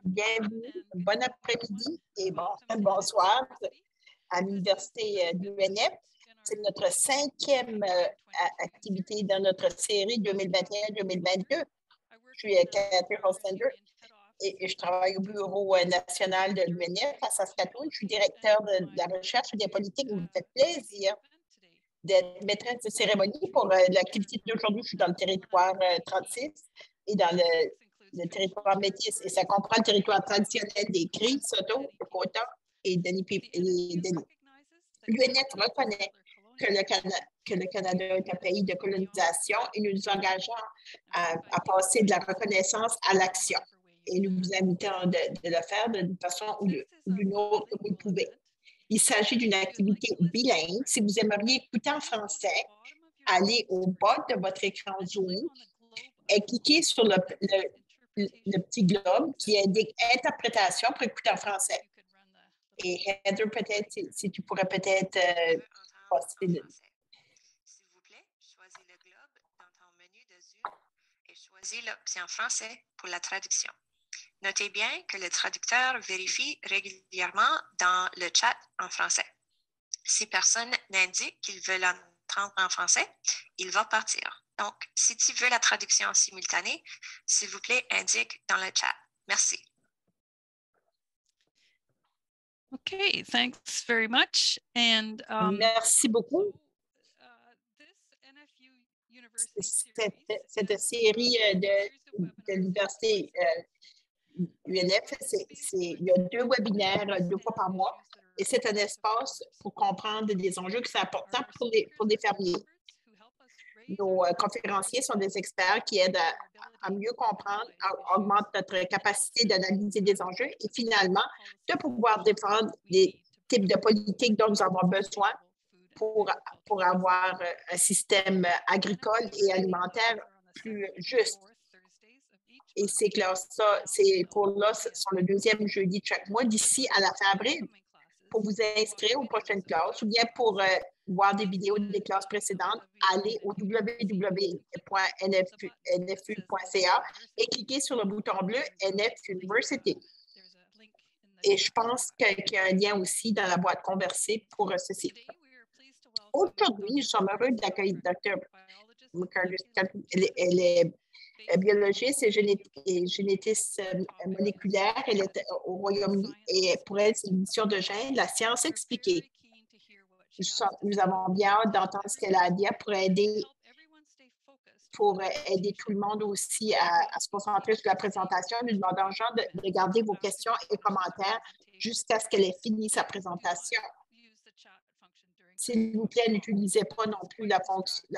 Bienvenue, bon après-midi et bonsoir à l'Université de l'UNF. C'est notre cinquième activité dans notre série 2021-2022. Je suis Catherine Holstander et je travaille au bureau national de l'UNF à Saskatoon. Je suis directeur de la recherche et des politiques. Il me fait plaisir d'être maîtresse de cérémonie pour l'activité d'aujourd'hui. Je suis dans le territoire 36 et dans le territoire métis. Et ça comprend le territoire traditionnel des Cris, Soto, Lakota et Denis. L'UNF reconnaît que le Canada est un pays de colonisation et nous nous engageons à passer de la reconnaissance à l'action. Et nous vous invitons de le faire d'une façon ou d'une autre que vous le pouvez. Il s'agit d'une activité bilingue. Si vous aimeriez écouter en français, allez au bas de votre écran Zoom et cliquez sur le petit globe qui indique interprétation pour écouter en français. Et Heather, peut-être, si tu pourrais peut-être passer le... S'il vous plaît, choisis le globe dans ton menu de Zoom et choisis l'option français pour la traduction. Notez bien que le traducteur vérifie régulièrement dans le chat en français. Si personne n'indique qu'il veut l'entendre en français, il va partir. Donc, si tu veux la traduction simultanée, s'il vous plaît, indique dans le chat. Merci. Okay, thanks very much. And merci beaucoup. Cette série de l'université UNF, il y a 2 webinaires 2 fois par mois et c'est un espace pour comprendre des enjeux qui sont importants pour les fermiers. Nos conférenciers sont des experts qui aident à mieux comprendre, augmentent notre capacité d'analyser des enjeux et finalement de pouvoir défendre les types de politiques dont nous avons besoin pour avoir un système agricole et alimentaire plus juste. Et c'est clair, ça, ces cours-là sont le 2e jeudi de chaque mois d'ici à la fin avril. Pour vous inscrire aux prochaines classes ou bien pour voir des vidéos des classes précédentes, allez au www.nfu.ca et cliquez sur le bouton bleu NF University. Et je pense qu'il y a un lien aussi dans la boîte conversée pour ceci. Aujourd'hui, nous sommes heureux d'accueillir Dr. McCarthy. Elle est biologiste et génétiste moléculaire. Elle est au Royaume-Uni et pour elle, c'est une mission de gènes, la science expliquée. Nous avons bien hâte d'entendre ce qu'elle a à dire pour aider tout le monde aussi à se concentrer sur la présentation. Nous demandons aux gens de garder vos questions et commentaires jusqu'à ce qu'elle ait fini sa présentation. S'il vous plaît, n'utilisez pas non plus la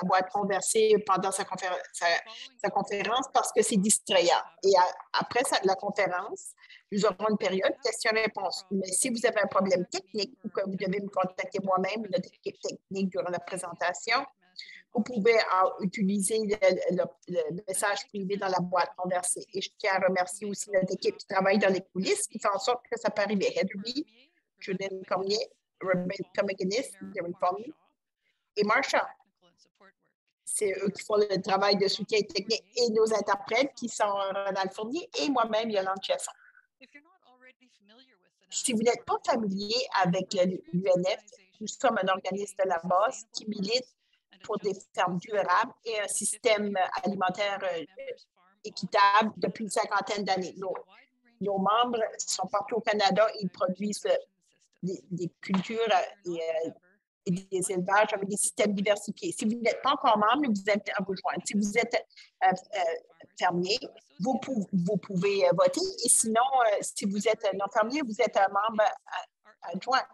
boîte conversée pendant sa conférence parce que c'est distrayant. Et après la conférence, nous aurons une période questions-réponses. Mais si vous avez un problème technique ou que vous devez me contacter moi-même, notre équipe technique durant la présentation, vous pouvez utiliser le message privé dans la boîte conversée. Et je tiens à remercier aussi notre équipe qui travaille dans les coulisses, qui fait en sorte que ça peut arriver. Heather B, Judith Cormier, Rebecca McGuinness, Darren Palmy et Marsha. C'est eux qui font le travail de soutien technique et nos interprètes qui sont Ronald Fournier et moi-même, Yolande Chasson. Si vous n'êtes pas familier avec l'UNF, nous sommes un organisme de la base qui milite pour des fermes durables et un système alimentaire équitable depuis une 50aine d'années. Nos membres sont partout au Canada et ils produisent des cultures et des élevages avec des systèmes diversifiés. Si vous n'êtes pas encore membre, nous vous invitons à vous joindre. Si vous êtes fermier, vous pouvez voter. Et sinon, si vous êtes non fermier, vous êtes un membre adjoint.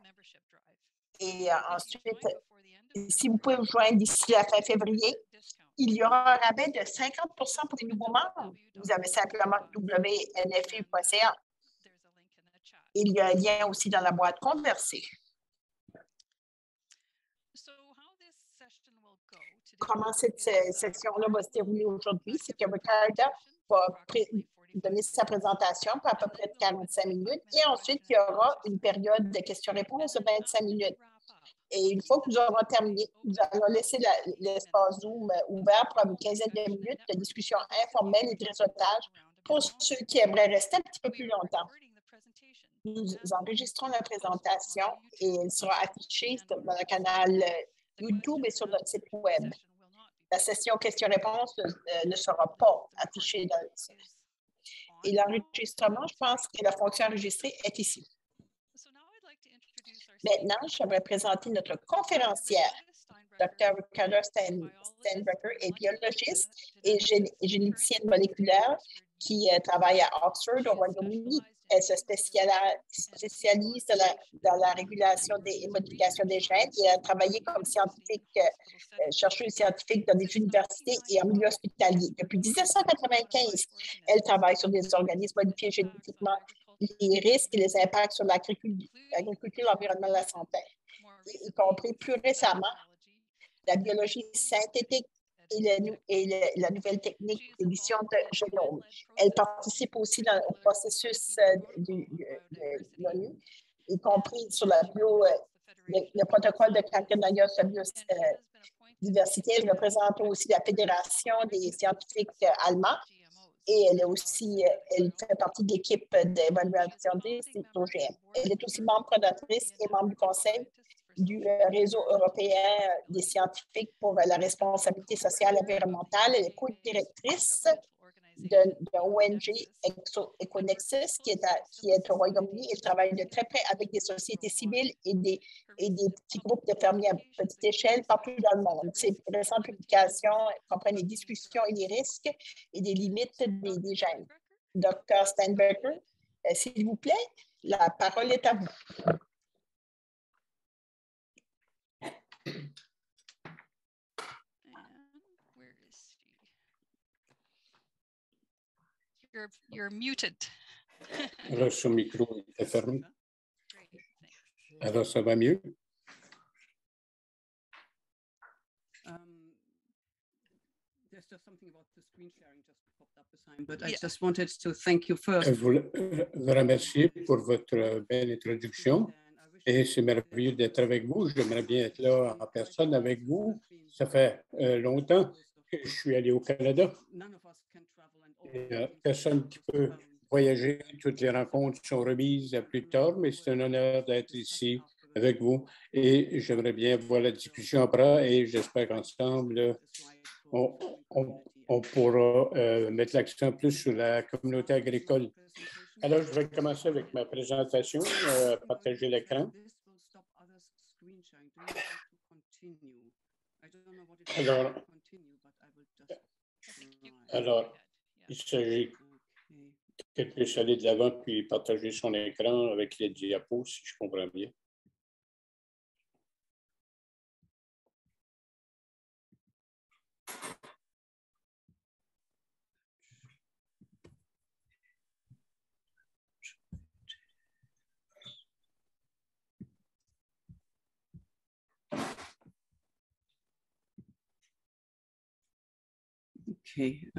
Et ensuite, si vous pouvez vous joindre d'ici la fin février, il y aura un rabais de 50 pour les nouveaux membres. Vous avez simplement wnfu.ca. Il y a un lien aussi dans la boîte conversée. Comment cette session-là va se dérouler aujourd'hui? C'est que Ricarda va donner sa présentation pour à peu près 45 minutes et ensuite, il y aura une période de questions-réponses de 25 minutes. Et une fois que nous aurons terminé, nous allons laisser l'espace Zoom ouvert pour une quinzaine de minutes de discussion informelle et de réseautage Pour ceux qui aimeraient rester un petit peu plus longtemps, nous enregistrons la présentation et elle sera affichée dans le canal YouTube et sur notre site Web. La session questions-réponses ne sera pas affichée dans le site. Et l'enregistrement, je pense que la fonction enregistrée est ici. Maintenant, j'aimerais présenter notre conférencière. Dr. Ricardo Steinbrecher est biologiste et généticienne moléculaire qui travaille à Oxford, au Royaume-Uni. Elle se spécialise dans la régulation et modification des gènes et a travaillé comme scientifique, chercheuse scientifique dans des universités et en milieu hospitalier. Depuis 1995, elle travaille sur des organismes modifiés génétiquement, les risques et les impacts sur l'agriculture, l'environnement et la santé, y compris plus récemment la biologie synthétique et la nouvelle technique d'édition de génome. Elle participe aussi au processus de l'ONU, y compris sur le protocole de Cancun sur la biodiversité. Elle représente aussi la Fédération des scientifiques allemands et elle fait partie de l'équipe d'évaluation des OGM. Elle est aussi membre fondatrice et membre du conseil du réseau européen des scientifiques pour la responsabilité sociale et environnementale. Elle est co-directrice de ONG Econexus, qui est au Royaume-Uni. Elle travaille de très près avec des sociétés civiles et des petits groupes de fermiers à petite échelle partout dans le monde. Ses récentes publications comprennent les discussions et les risques et des limites des gènes. Dr. Steinbrecher, s'il vous plaît, la parole est à vous. You're muted. Alors, son micro est fermé. Alors, ça va mieux? There's just something about the screen sharing just popped up this time, but I just wanted to thank you first. Vous remercier pour votre belle introduction. Et c'est merveilleux d'être avec vous. J'aimerais bien être là en personne avec vous. Ça fait longtemps que je suis allé au Canada. Personne qui peut voyager. Toutes les rencontres sont remises à plus tard, mais c'est un honneur d'être ici avec vous. Et j'aimerais bien voir la discussion après et j'espère qu'ensemble, on pourra mettre l'accent plus sur la communauté agricole. Alors, je vais commencer avec ma présentation, partager l'écran. Alors, il s'agit qu'elle puisse aller de l'avant puis partager son écran avec les diapos, si je comprends bien. Okay.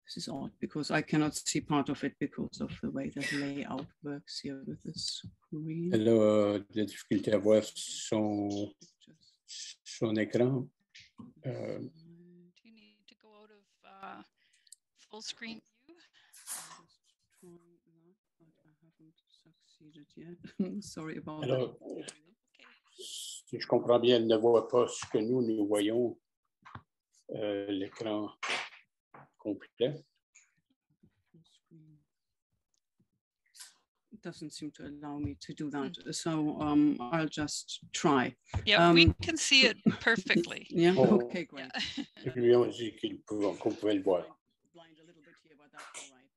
This is odd because I cannot see part of it because of the way that layout works here with the screen. Elle a de la difficulté à voir son écran. Do you need to go out of full screen view? Sorry about Alors, si je comprends bien, elle ne voit pas ce que nous voyons, l'écran complet. It doesn't seem to allow me to do that, so I'll just try. Yeah, we can see it perfectly. Yeah, Oh. okay, great. Lui on dit qu'on pouvait le voir. Blind a little bit here, but that's all right.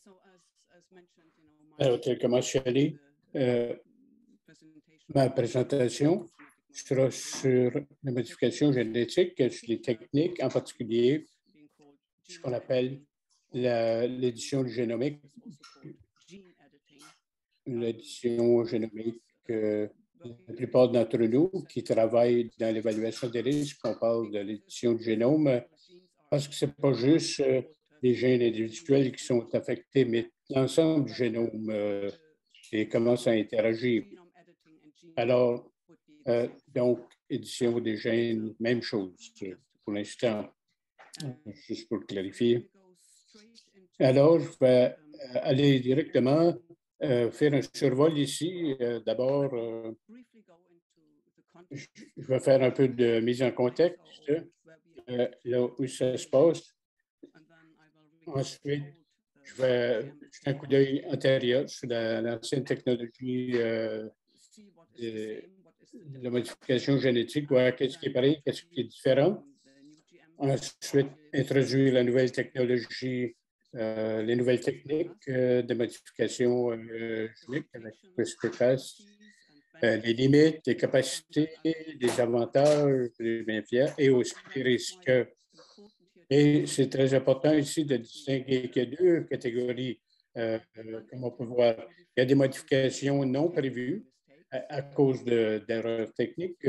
So as mentioned, Alors, tel que mentionné, ma présentation sera sur la modification génétique, sur les techniques, en particulier ce qu'on appelle l'édition génomique. L'édition génomique, la plupart d'entre nous qui travaillent dans l'évaluation des risques, on parle de l'édition du génome, parce que ce n'est pas juste les gènes individuels qui sont affectés, mais l'ensemble du génome et comment ça interagit. Alors, donc, édition des gènes, même chose pour l'instant, juste pour clarifier. Alors, je vais aller directement faire un survol ici. D'abord, je vais faire un peu de mise en contexte, là où ça se passe. Ensuite, je vais jeter un coup d'œil antérieur sur l'ancienne technologie de la modification génétique, voir qu'est-ce qui est pareil, qu'est-ce qui est différent. Ensuite, introduire la nouvelle technologie, les nouvelles techniques de modification génétique avec CRISPR-Cas, les limites, les capacités, les avantages, les bienfaits et aussi les risques. Et c'est très important ici de distinguer qu'il y a deux catégories, comme on peut voir. Il y a des modifications non prévues à cause d'erreurs techniques.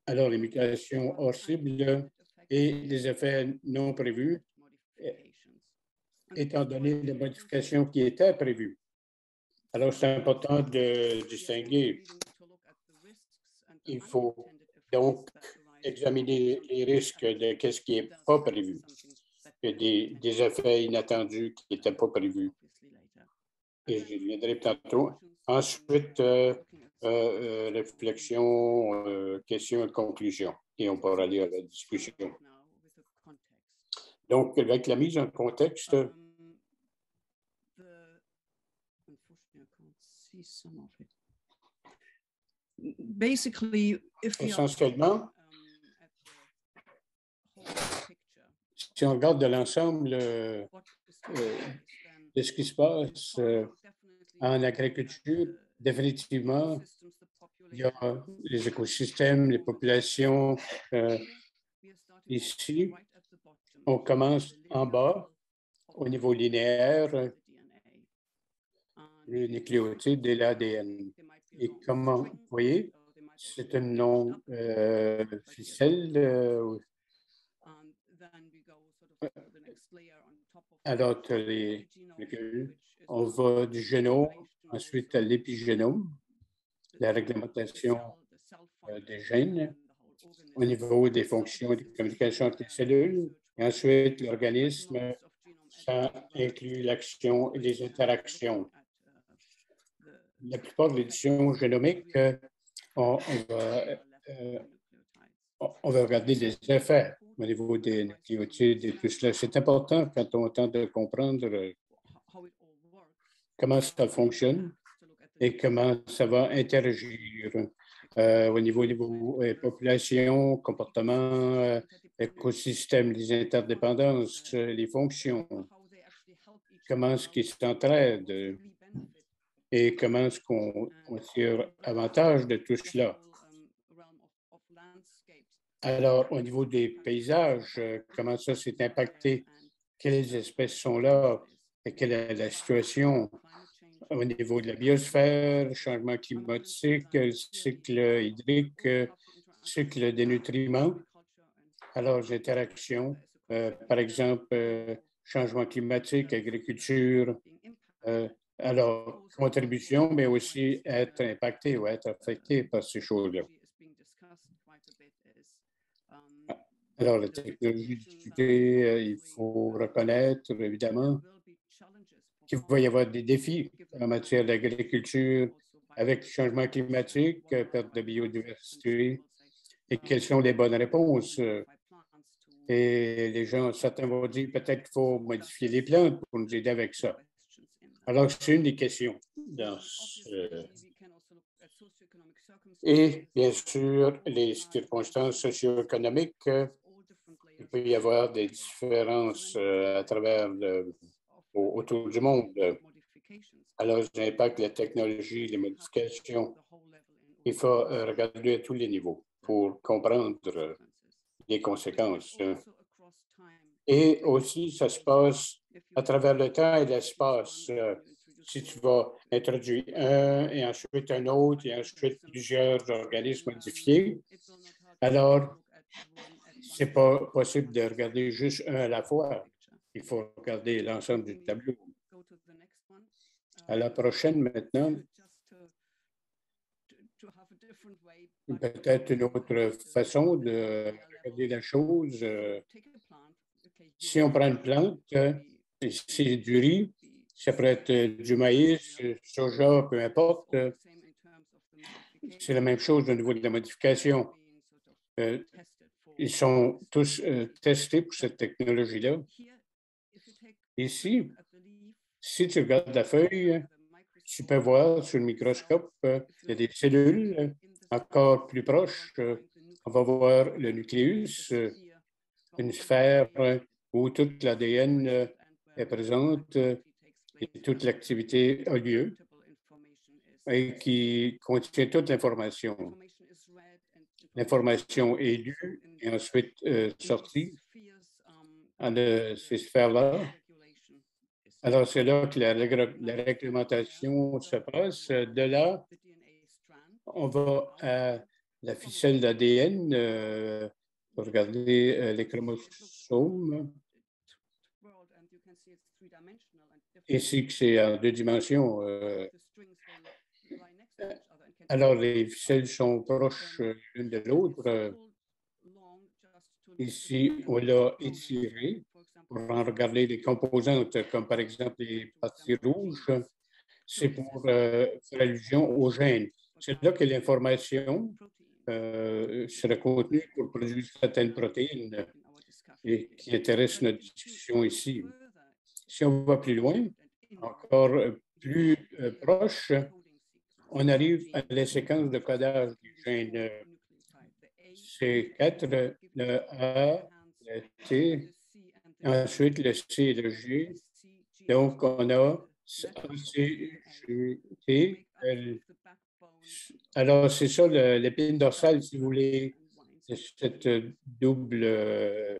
Alors, les mutations hors cible et les effets non prévus, étant donné les modifications qui étaient prévues. Alors, c'est important de distinguer. Il faut donc examiner les risques de ce qui n'est pas prévu, et des effets inattendus qui n'étaient pas prévus. Et j'y reviendrai tantôt. Ensuite, réflexion, questions et conclusions. Et on pourra aller à la discussion. Donc, avec la mise en contexte, essentiellement, si on regarde de l'ensemble de ce qui se passe en agriculture, définitivement, il y a les écosystèmes, les populations. Ici, on commence en bas, au niveau linéaire, le nucléotide et l'ADN. Et comment vous voyez, c'est une longue ficelle. Alors, on va du génome, ensuite à l'épigénome, la réglementation des gènes au niveau des fonctions de communication entre les cellules. Et ensuite, l'organisme, ça inclut l'action et les interactions. La plupart de l'édition génomique, on va regarder les effets au niveau des nucléotides et tout cela. C'est important quand on tente de comprendre comment ça fonctionne et comment ça va interagir au niveau des populations, comportements, écosystèmes, les interdépendances, les fonctions, comment est-ce qu'ils s'entraident et comment est-ce qu'on tire avantage de tout cela. Alors, au niveau des paysages, comment ça s'est impacté, quelles espèces sont là et quelle est la situation au niveau de la biosphère, changement climatique, cycle hydrique, cycle des nutriments. Alors, les interactions, par exemple, changement climatique, agriculture, alors, contribution, mais aussi être impacté ou être affecté par ces choses-là. Alors, la technologie discutée, il faut reconnaître, évidemment, qu'il va y avoir des défis en matière d'agriculture avec le changement climatique, perte de biodiversité, et quelles sont les bonnes réponses. Et les gens, certains vont dire peut-être qu'il faut modifier les plantes pour nous aider avec ça. Alors, c'est une des questions dans Et bien sûr, les circonstances socio-économiques, il peut y avoir des différences à travers autour du monde. Alors, l'impact de la technologie, les modifications, il faut regarder à tous les niveaux pour comprendre les conséquences. Et aussi, ça se passe à travers le temps et l'espace. Si tu vas introduire un et ensuite un autre et ensuite plusieurs organismes modifiés, alors ce n'est pas possible de regarder juste un à la fois. Il faut regarder l'ensemble du tableau. À la prochaine maintenant, peut-être une autre façon de regarder la chose. Si on prend une plante, c'est du riz, ça pourrait être du maïs, soja, peu importe. C'est la même chose au niveau de la modification. Ils sont tous testés pour cette technologie-là. Ici, si tu regardes la feuille, tu peux voir sur le microscope, il y a des cellules encore plus proches. On va voir le nucléus, une sphère où toute l'ADN est présente et toute l'activité a lieu et qui contient toute l'information. L'information est lue et ensuite sortie de ces sphères-là. Alors, c'est là que la réglementation se passe. De là, on va à la ficelle d'ADN pour regarder les chromosomes. Ici, c'est en 2 dimensions. Alors, les ficelles sont proches l'une de l'autre. Ici, on l'a étiré pour en regarder les composantes, comme par exemple les parties rouges. C'est pour faire allusion aux gènes. C'est là que l'information sera contenue pour produire certaines protéines et qui intéressent notre discussion ici. Si on va plus loin, encore plus proche, on arrive à la séquence de codage du gène C4, le A, le T, ensuite le C et le G. Donc, on a C, G, T, L. Alors, c'est ça l'épine dorsale, si vous voulez, cette double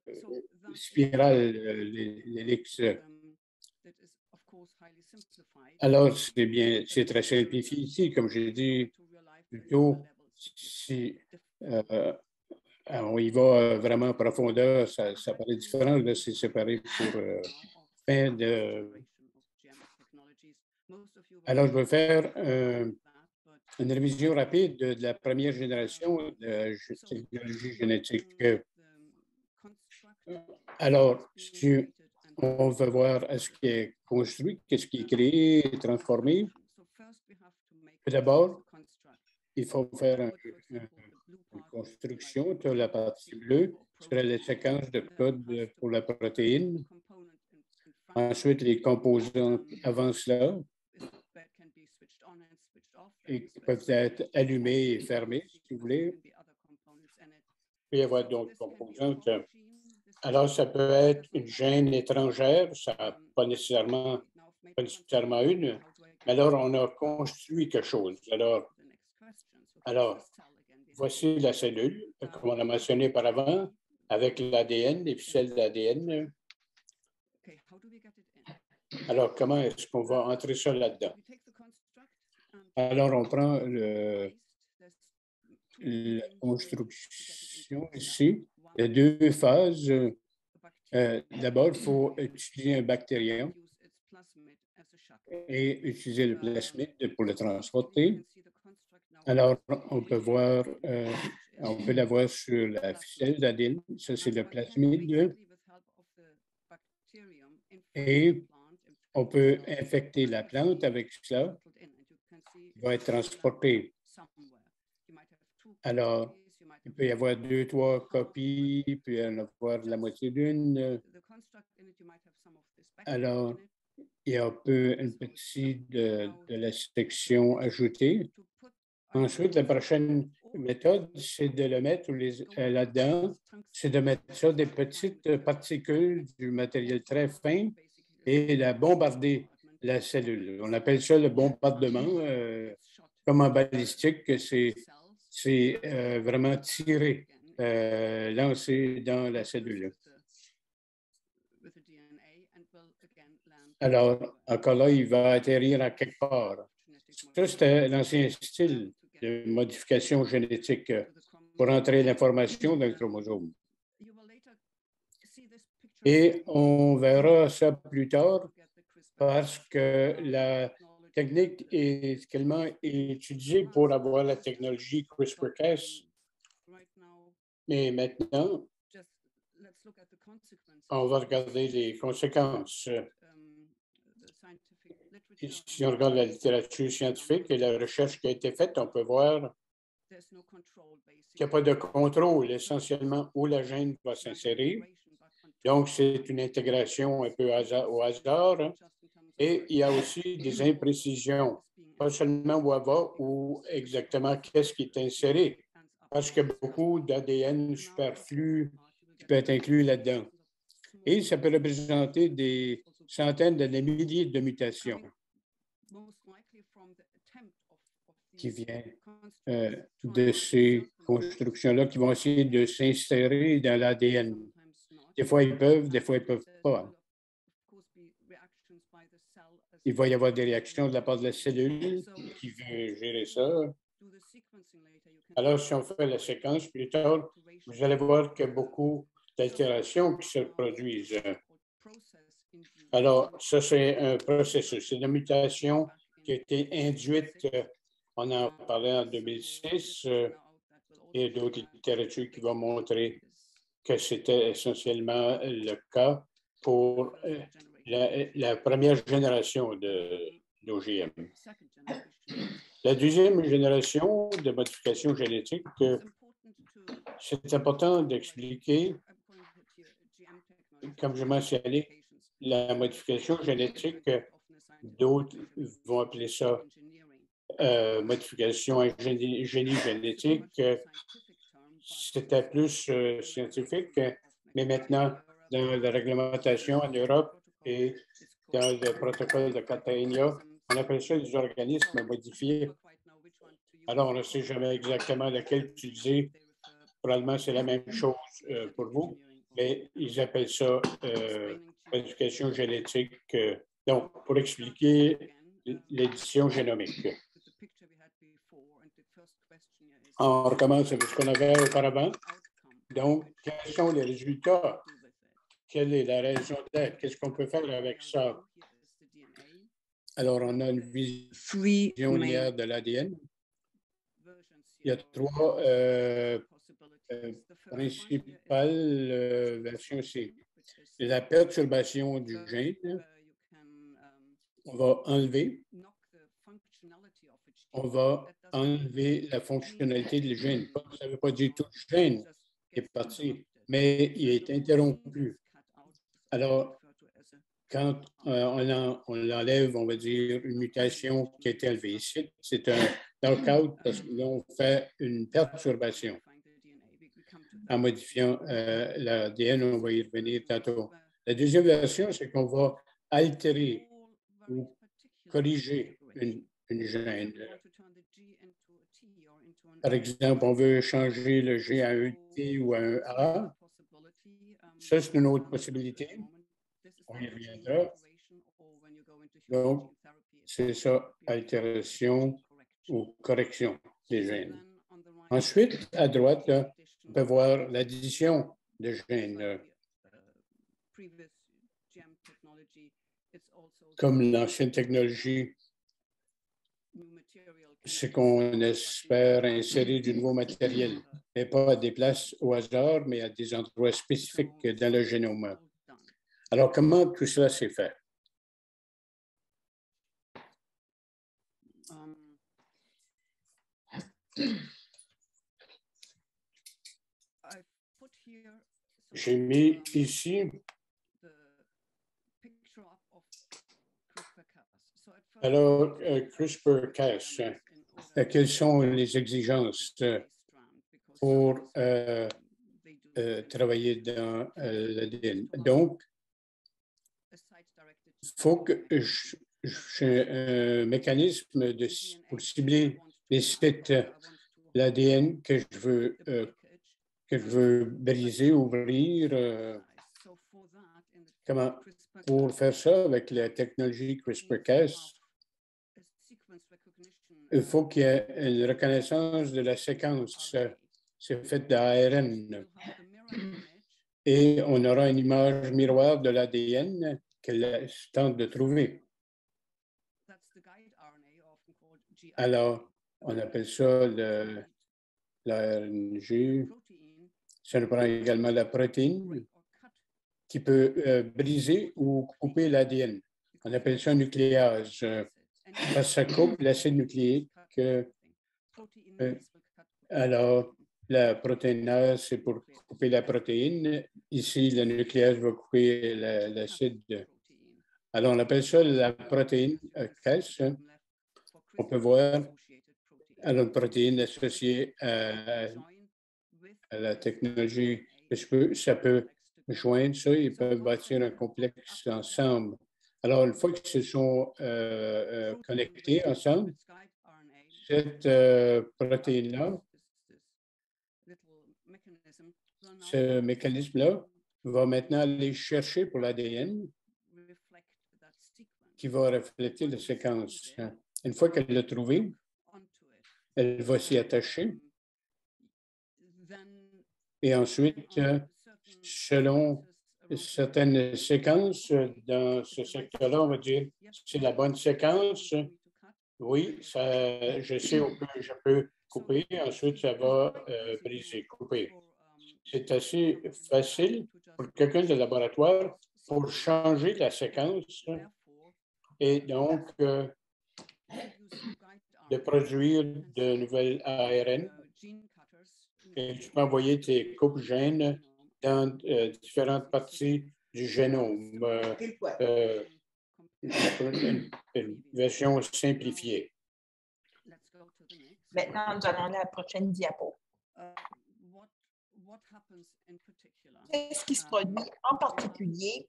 spirale, l'hélice. Alors, c'est très simplifié ici, comme j'ai dit plus tôt, si on y va vraiment en profondeur, ça paraît différent, là, c'est séparé pour fin de... Alors, je vais faire une révision rapide de la première génération de technologie génétique. Alors, si on veut voir ce qui est construit, qu'est-ce qui est créé, transformé, tout d'abord, il faut faire une construction de la partie bleue sur la séquence de code pour la protéine. Ensuite, les composants avant cela et qui peuvent être allumés et fermés, si vous voulez. Il peut y avoir d'autres composantes. Alors, ça peut être une gène étrangère, ça n'a pas nécessairement une, mais alors on a construit quelque chose. Alors voici la cellule, comme on a mentionné par avant, avec l'ADN, les ficelles d'ADN. Alors, comment est-ce qu'on va entrer ça là-dedans? Alors, on prend la construction ici. Il y a 2 phases. D'abord, il faut utiliser un bactérien et utiliser le plasmide pour le transporter. Alors, on peut la voir sur la ficelle d'ADN. Ça, c'est le plasmide. Et on peut infecter la plante avec cela. Il va être transporté. Alors, il peut y avoir 2, 3 copies, il peut y en avoir la moitié d'une. Alors, il y a un peu une petite de la section ajoutée. Ensuite, la prochaine méthode, c'est de le mettre là-dedans, c'est de mettre ça des petites particules du matériel très fin et la bombarder la cellule. On appelle ça le bombardement. Comme en balistique, c'est vraiment tiré, lancé dans la cellule. Alors, encore là, il va atterrir à quelque part. Ça, c'était l'ancien style de modification génétique pour entrer l'information dans le chromosome. Et on verra ça plus tard parce que la technique est tellement utilisée pour avoir la technologie CRISPR-Cas. Mais maintenant, On va regarder les conséquences. Si on regarde la littérature scientifique et la recherche qui a été faite, on peut voir qu'il n'y a pas de contrôle essentiellement où la gène va s'insérer. Donc, c'est une intégration un peu au hasard. Et il y a aussi des imprécisions, pas seulement où elle va ou exactement qu'est-ce qui est inséré, parce qu'il y a beaucoup d'ADN superflu qui peut être inclus là-dedans. Et ça peut représenter des centaines de milliers de mutations qui viennent de ces constructions-là qui vont essayer de s'insérer dans l'ADN. Des fois, ils peuvent, des fois, ils ne peuvent pas. Il va y avoir des réactions de la part de la cellule qui veut gérer ça. Alors, si on fait la séquence plus tard, vous allez voir qu'il y a beaucoup d'altérations qui se produisent. Alors, ça, c'est un processus. C'est une mutation qui a été induite, on en parlait en 2006, et d'autres littératures qui vont montrer que c'était essentiellement le cas pour la première génération d'OGM. La deuxième génération de modification génétique, c'est important d'expliquer, comme je mentionnais, la modification génétique, d'autres vont appeler ça modification en génie génétique. C'était plus scientifique, mais maintenant, dans la réglementation en Europe et dans le protocole de Catania, on appelle ça des organismes modifiés. Alors, on ne sait jamais exactement lequel utiliser. Probablement, c'est la même chose pour vous, mais ils appellent ça modification génétique. Donc, pour expliquer l'édition génomique. On recommence avec ce qu'on avait auparavant. Donc, quels sont les résultats? Quelle est la raison d'être? Qu'est-ce qu'on peut faire avec ça? Alors, on a une vision linéaire de l'ADN. Il y a trois principales versions. C'est la perturbation du gène. On va enlever la fonctionnalité du gène. Ça ne veut pas dire tout le gène est parti, mais il est interrompu. Alors, quand on l'enlève, on va dire une mutation qui est élevée. Ici, c'est un knockout parce que là, on fait une perturbation. En modifiant l'ADN, on va y revenir tantôt. La deuxième version, c'est qu'on va altérer ou corriger une gène. Par exemple, on veut changer le G à un T ou à un A. Ça, c'est une autre possibilité. On y reviendra. Donc, c'est ça, altération ou correction des gènes. Ensuite, à droite, là, on peut voir l'addition de gènes. Comme l'ancienne technologie, c'est qu'on espère insérer du nouveau matériel, mais pas à des places au hasard, mais à des endroits spécifiques dans le génome. Alors, comment tout cela s'est fait? J'ai mis ici alors CRISPR-Cas. Quelles sont les exigences pour travailler dans l'ADN? Donc, il faut que j'ai un mécanisme pour cibler les sites l'ADN que je veux briser, ouvrir. Comment? Pour faire ça avec la technologie CRISPR-Cas, il faut qu'il y ait une reconnaissance de la séquence. C'est fait d'ARN. Et on aura une image miroir de l'ADN qu'elle tente de trouver. Alors, on appelle ça l'ARNG. Ça nous prend également la protéine qui peut briser ou couper l'ADN. On appelle ça un nucléase. Parce que ça coupe l'acide nucléique. Alors, la protéinase, c'est pour couper la protéine. Ici, le nucléase va couper l'acide. Alors, on appelle ça la protéine Cas. On peut voir alors, une protéine associée à la technologie. Ça peut joindre ça, ils peuvent bâtir un complexe ensemble. Alors, une fois qu'ils se sont connectés ensemble, cette protéine-là, ce mécanisme-là va maintenant aller chercher pour l'ADN qui va refléter la séquence. Une fois qu'elle l'a trouvé, elle va s'y attacher. Et ensuite, selon certaines séquences dans ce secteur-là, on va dire c'est la bonne séquence. Oui, ça, je sais où je peux couper. Ensuite, ça va briser, couper. C'est assez facile pour quelqu'un de laboratoire pour changer la séquence et donc de produire de nouvelles ARN. Et tu peux envoyer tes coupes gènes dans différentes parties du génome. Une version simplifiée. Maintenant, nous allons à la prochaine diapo. Qu'est-ce qui se produit en particulier?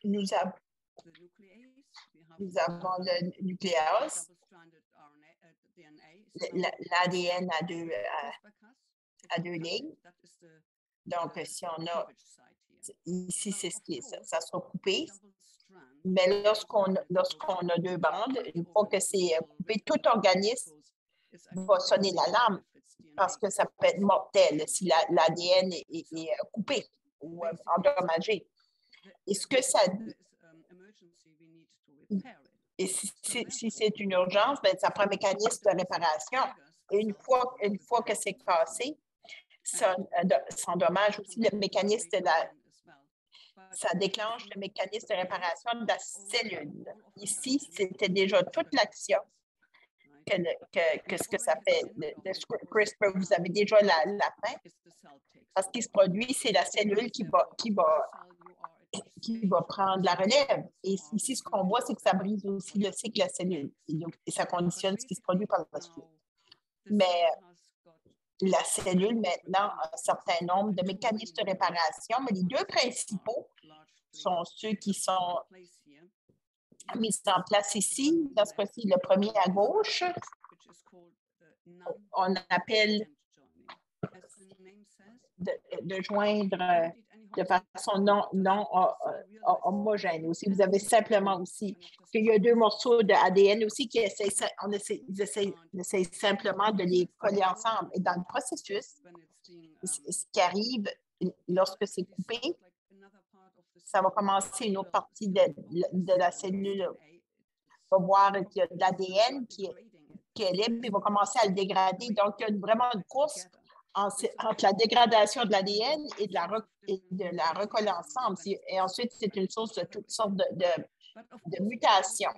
Nous avons le nucléase, l'ADN à deux lignes. Donc, si on a ici, c'est ce qui ça sera coupé. Mais lorsqu'on a deux bandes, une fois que c'est coupé, tout organisme va sonner l'alarme parce que ça peut être mortel si l'ADN est coupé ou endommagé. Et ce que ça dit, et si c'est une urgence, bien, ça prend un mécanisme de réparation. Et une fois que c'est cassé, ça endommage aussi le mécanisme ça déclenche le mécanisme de réparation de la cellule. Ici, c'était déjà toute l'action que ce que ça fait. Le CRISPR, vous avez déjà la fin. Parce qu'il se produit, c'est la cellule qui va prendre la relève. Et ici, ce qu'on voit, c'est que ça brise aussi le cycle de la cellule. Et ça conditionne ce qui se produit par la suite. Mais la cellule, maintenant, a un certain nombre de mécanismes de réparation, mais les deux principaux sont ceux qui sont mis en place ici. Dans ce cas-ci, le premier à gauche, on appelle de joindre de façon non homogène. Aussi, vous avez simplement aussi qu'il y a deux morceaux d'ADN aussi qui essayent simplement de les coller ensemble. Et dans le processus, ce qui arrive lorsque c'est coupé, ça va commencer une autre partie de la cellule. On va voir qu'il y a de l'ADN qui est libre et va commencer à le dégrader. Donc, il y a vraiment une course entre la dégradation de l'ADN et de la recoller ensemble. Et ensuite, c'est une source de toutes sortes de mutations.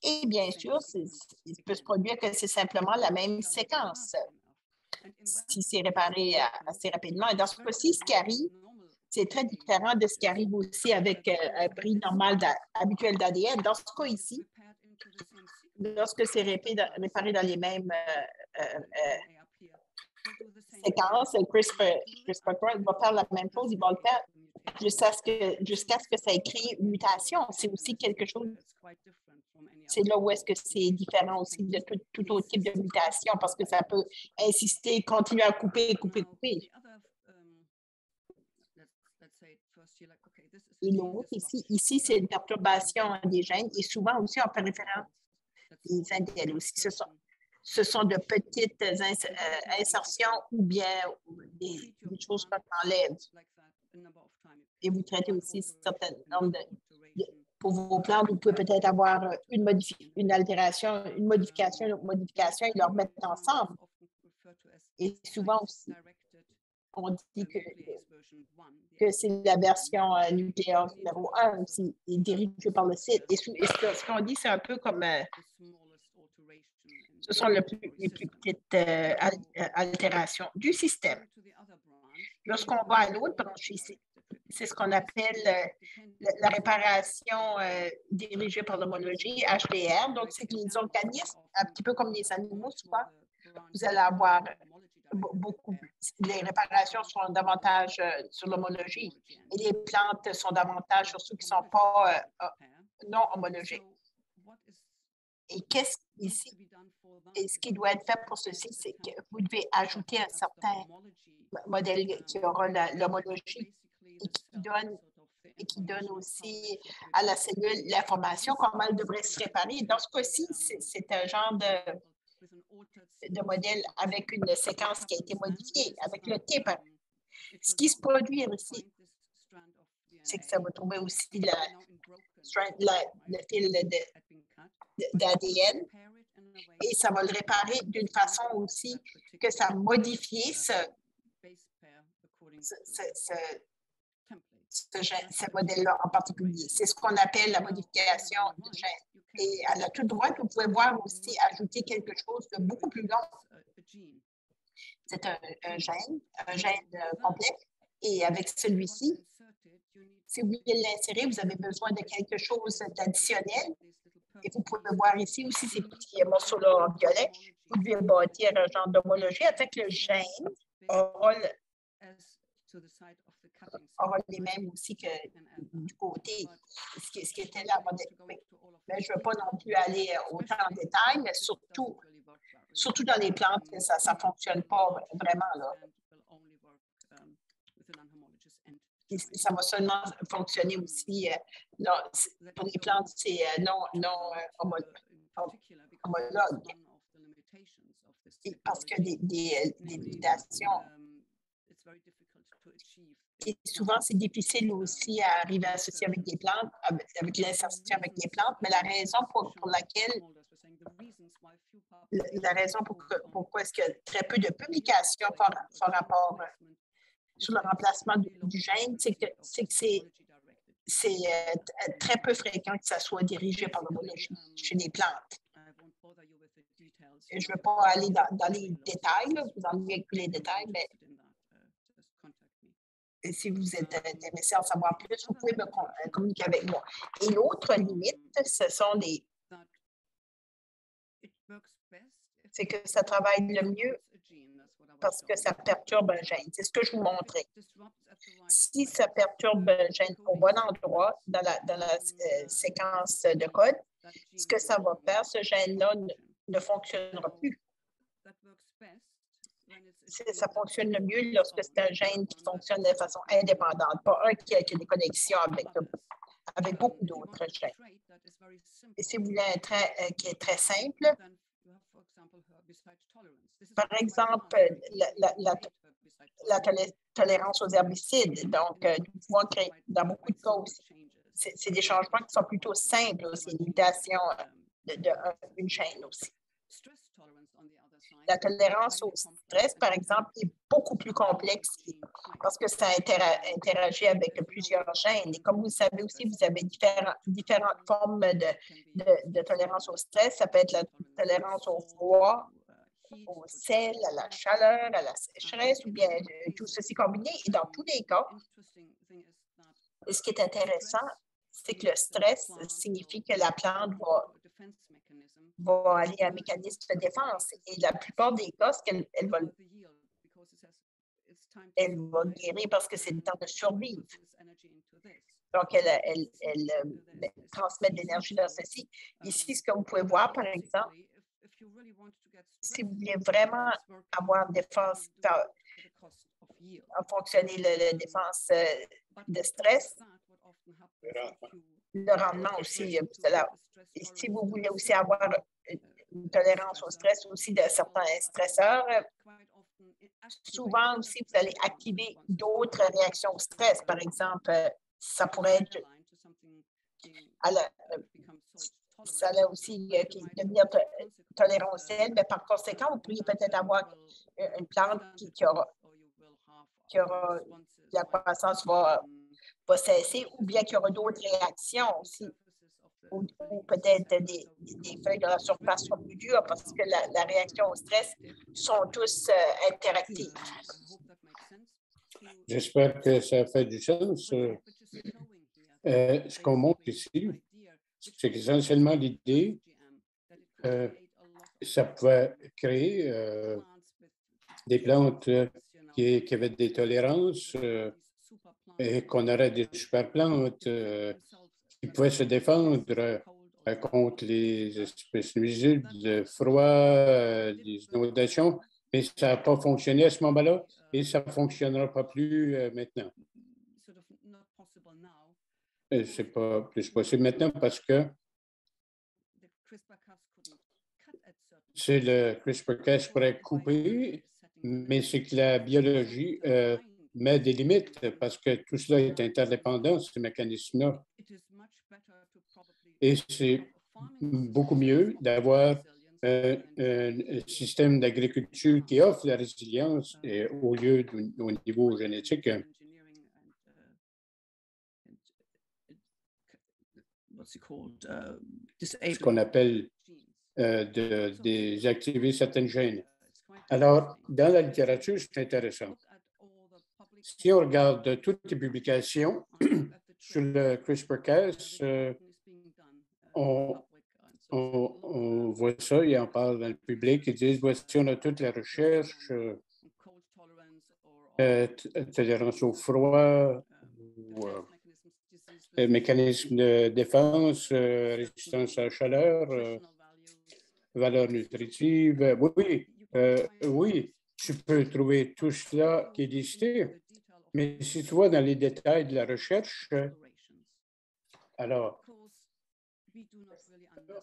Et bien sûr, il peut se produire que c'est simplement la même séquence si c'est réparé assez rapidement. Et dans ce cas-ci, ce qui arrive, c'est très différent de ce qui arrive aussi avec un prix normal habituel d'ADN. Dans ce cas ici, lorsque c'est réparé dans les mêmes séquences, CRISPR va faire la même chose, il va le faire jusqu'à ce que ça crée une mutation. C'est aussi quelque chose, c'est là où est-ce que c'est différent aussi de tout autre type de mutation parce que ça peut insister, continuer à couper. Et l'autre, ici c'est une perturbation des gènes et souvent aussi on fait référence aux indels aussi. Ce sont de petites insertions ou bien des choses qu'on enlève. Et vous traitez aussi un certain nombre pour vos plantes, vous pouvez peut-être avoir une altération, une modification et les remettre ensemble. Et souvent aussi, on dit que c'est la version nucléaire numéro 1 aussi, est dirigée par le site. Et ce qu'on dit, c'est un peu comme ce sont les plus petites altérations du système. Lorsqu'on va à l'autre branche ici, c'est ce qu'on appelle la réparation dirigée par l'homologie, HDR. Donc, c'est que les organismes, un petit peu comme les animaux, souvent, vous allez avoir beaucoup. Les réparations sont davantage sur l'homologie et les plantes sont davantage sur ceux qui ne sont pas non homologiques. Et qu'est-ce ici? Et ce qui doit être fait pour ceci, c'est que vous devez ajouter un certain modèle qui aura l'homologie et qui donne aussi à la cellule l'information comment elle devrait se réparer. Dans ce cas-ci, c'est un genre de modèle avec une séquence qui a été modifiée, avec le type. Ce qui se produit ici, c'est que ça va trouver aussi le fil d'ADN et ça va le réparer d'une façon aussi que ça a modifié ce modèle-là en particulier. C'est ce qu'on appelle la modification de gène. Et à la toute droite, vous pouvez voir aussi ajouter quelque chose de beaucoup plus long. C'est un gène complet. Et avec celui-ci, si vous voulez l'insérer, vous avez besoin de quelque chose d'additionnel. Et vous pouvez voir ici aussi ces petits morceaux-là en violet. Vous devez bâtir un genre d'homologie avec le gène aura les mêmes aussi que du côté, ce qui était là. Mais je ne veux pas non plus aller autant en détail, mais surtout dans les plantes, ça ne fonctionne pas vraiment. Là. Et ça va seulement fonctionner aussi pour les plantes, c'est non homologue. Parce que des limitations. Et souvent, c'est difficile aussi à arriver à associer avec des plantes, avec l'insertion avec les plantes, mais la raison pour laquelle, pourquoi est-ce qu'il y a très peu de publications font rapport sur le remplacement du gène, c'est que c'est très peu fréquent que ça soit dirigé par l'homologie chez les plantes. Et je ne veux pas aller dans les détails, là, vous enlevez les détails, mais si vous êtes intéressé à en savoir plus, vous pouvez me communiquer avec moi. Et l'autre limite, ce sont c'est que ça travaille le mieux parce que ça perturbe un gène. C'est ce que je vous montrais. Si ça perturbe un gène au bon endroit dans la séquence de code, ce que ça va faire, ce gène-là ne fonctionnera plus. Ça fonctionne le mieux lorsque c'est un gène qui fonctionne de façon indépendante, pas un qui a des connexions avec beaucoup d'autres gènes. Et si vous voulez un trait qui est très simple, par exemple, la tolérance aux herbicides. Donc, nous pouvons créer, dans beaucoup de cas aussi, c'est des changements qui sont plutôt simples aussi, une mutation d'une chaîne aussi. La tolérance au stress, par exemple, est beaucoup plus complexe parce que ça interagit avec plusieurs gènes. Et comme vous le savez aussi, vous avez différentes formes de tolérance au stress. Ça peut être la tolérance au froid, au sel, à la chaleur, à la sécheresse, ou bien tout ceci combiné. Et dans tous les cas, ce qui est intéressant, c'est que le stress signifie que la plante va aller à un mécanisme de défense. Et la plupart des cas, elle va guérir parce que c'est le temps de survivre. Donc, elle transmet de l'énergie dans ceci. Ici, ce que vous pouvez voir, par exemple, si vous voulez vraiment avoir une défense, fonctionner la défense de stress, le rendement aussi. Et si vous voulez aussi avoir une tolérance au stress aussi de certains stresseurs, souvent aussi, vous allez activer d'autres réactions au stress. Par exemple, ça pourrait être ça allait aussi devenir tolérant au sel, mais par conséquent, vous pourriez peut-être avoir une plante qui la croissance va cesser, ou bien qu'il y aura d'autres réactions aussi, ou peut-être des feuilles de la surface sont plus dures parce que la réaction au stress sont tous interactifs. J'espère que ça fait du sens. Ce qu'on montre ici, c'est qu'essentiellement l'idée, ça pouvait créer des plantes qui avaient des tolérances et qu'on aurait des super plantes qui pouvaient se défendre contre les espèces nuisibles, le froid, les inondations, mais ça n'a pas fonctionné à ce moment-là et ça ne fonctionnera pas plus maintenant. Ce n'est pas plus possible maintenant parce que c'est le CRISPR-Cas pourrait couper, mais c'est que la biologie met des limites parce que tout cela est interdépendant, ces mécanismes-là. Et c'est beaucoup mieux d'avoir un système d'agriculture qui offre la résilience au lieu au niveau génétique. Ce qu'on appelle désactiver certaines gènes. Alors, dans la littérature, c'est intéressant. Si on regarde toutes les publications sur le CRISPR-Cas, on voit ça, ils en parlent dans le public, ils disent, voici, on a toute la recherche, tolérance au froid, mécanisme de défense, résistance à la chaleur, valeur nutritive. Oui, tu peux trouver tout cela qui est listé, mais si tu vois dans les détails de la recherche, alors,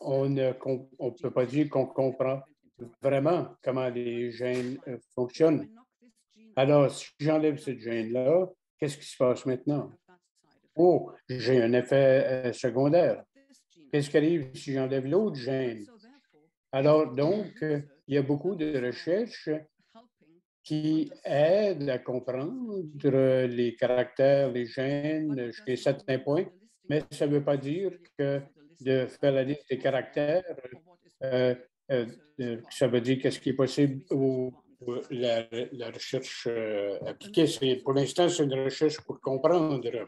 on ne peut pas dire qu'on comprend vraiment comment les gènes fonctionnent. Alors, si j'enlève ce gène-là, qu'est-ce qui se passe maintenant? Oh, j'ai un effet secondaire. Qu'est-ce qui arrive si j'enlève l'autre gène? Alors, donc, il y a beaucoup de recherches qui aident à comprendre les caractères, les gènes jusqu'à un certain point, mais ça ne veut pas dire que de faire la liste des caractères, ça veut dire qu'est-ce qui est possible ou la recherche appliquée. Pour l'instant, c'est une recherche pour comprendre.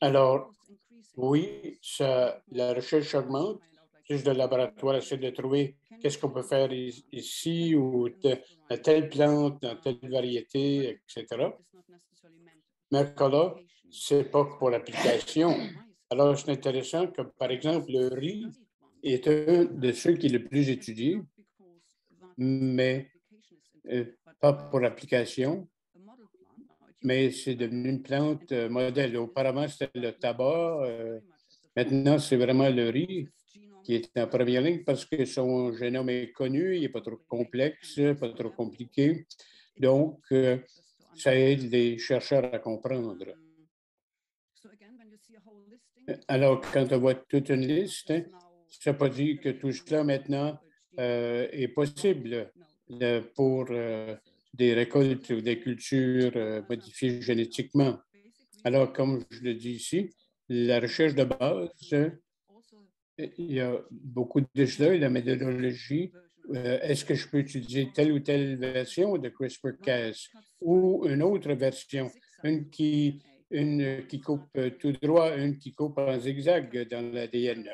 Alors, oui, la recherche augmente. Plus de laboratoires essaient de trouver qu'est-ce qu'on peut faire ici ou dans telle plante, dans telle variété, etc. Mais encore là, ce n'est pas pour l'application. Alors, c'est intéressant que, par exemple, le riz est un de ceux qui est le plus étudié, mais pas pour l'application, mais c'est devenu une plante modèle. Auparavant, c'était le tabac. Maintenant, c'est vraiment le riz qui est en première ligne parce que son génome est connu, il n'est pas trop complexe, pas trop compliqué. Donc, ça aide les chercheurs à comprendre. Alors, quand on voit toute une liste, ça ne veut pas dire que tout cela maintenant est possible pour des récoltes ou des cultures modifiées génétiquement. Alors, comme je le dis ici, la recherche de base, il y a beaucoup de cela et la méthodologie. Est-ce que je peux utiliser telle ou telle version de CRISPR-Cas ou une autre version, une qui coupe tout droit, une qui coupe en zigzag dans l'ADN?